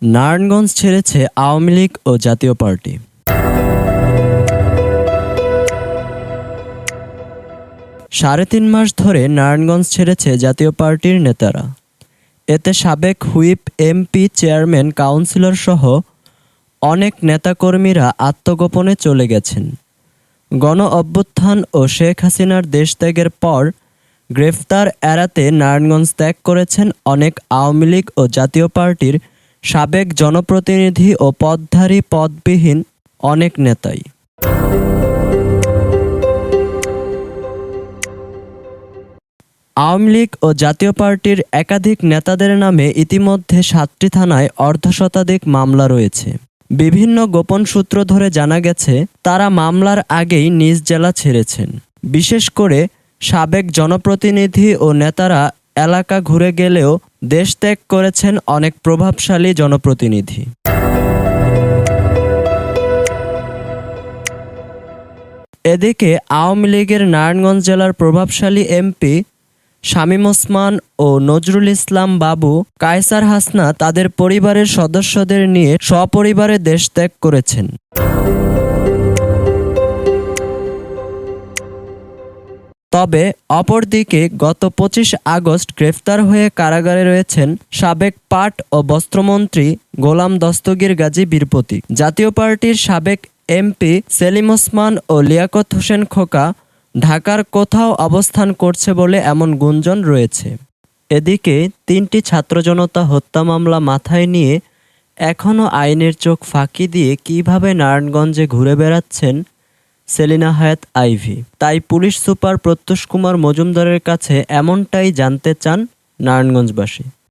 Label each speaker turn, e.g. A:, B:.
A: নারায়ণগঞ্জ ছেড়েছে আওয়ামী লীগ ও জাতীয় পার্টি। ৩.৫ মাস ধরে নারায়ণগঞ্জ ছেড়েছে জাতীয় পার্টির নেতারা। এতে সাবেক হুইপ, এমপি, চেয়ারম্যান, কাউন্সিলর সহ অনেক নেতাকর্মীরা আত্মগোপনে চলে গেছেন। গণ অভ্যুত্থান ও শেখ হাসিনার দেশত্যাগের পর গ্রেফতার এড়াতে নারায়ণগঞ্জ ত্যাগ করেছেন অনেক আওয়ামী লীগ ও জাতীয় পার্টির সাবেক জনপ্রতিনিধি ও পদধারী পদবিহীন অনেক নেতাই। আওয়ামী লীগ ও জাতীয় পার্টির একাধিক নেতাদের নামে ইতিমধ্যে ৭টি থানায় অর্ধশতাধিক মামলা রয়েছে। বিভিন্ন গোপন সূত্র ধরে জানা গেছে, তারা মামলার আগেই নিজ জেলা ছেড়েছেন। বিশেষ করে সাবেক জনপ্রতিনিধি ও নেতারা এলাকা ঘুরে গেলেও দেশ ত্যাগ করেছেন অনেক প্রভাবশালী জনপ্রতিনিধি। এদিকে আওয়ামী লীগের নারায়ণগঞ্জ জেলার প্রভাবশালী এমপি শামীম ওসমান ও নজরুল ইসলাম বাবু, কায়সার হাসনা তাদের পরিবারের সদস্যদের নিয়ে সপরিবারে দেশ ত্যাগ করেছেন। তবে অপরদিকে গত ২৫ আগস্ট গ্রেফতার হয়ে কারাগারে রয়েছেন সাবেক পাট ও বস্ত্রমন্ত্রী গোলাম দস্তগীর গাজী বীর প্রতীক। জাতীয় পার্টির সাবেক এমপি সেলিম ওসমান ও লিয়াকত হোসেন খোকা ঢাকার কোথাও অবস্থান করছে বলে এমন গুঞ্জন রয়েছে। এদিকে ৩টি ছাত্র জনতা হত্যা মামলা মাথায় নিয়ে এখনও আইনের চোখ ফাঁকি দিয়ে কীভাবে নারায়ণগঞ্জে ঘুরে বেড়াচ্ছেন সেলিনা হায়াৎ আইভী, তাই পুলিশ সুপার প্রত্যুষ কুমার মজুমদারের কাছে এমনটাই জানতে চান নারায়ণগঞ্জবাসী।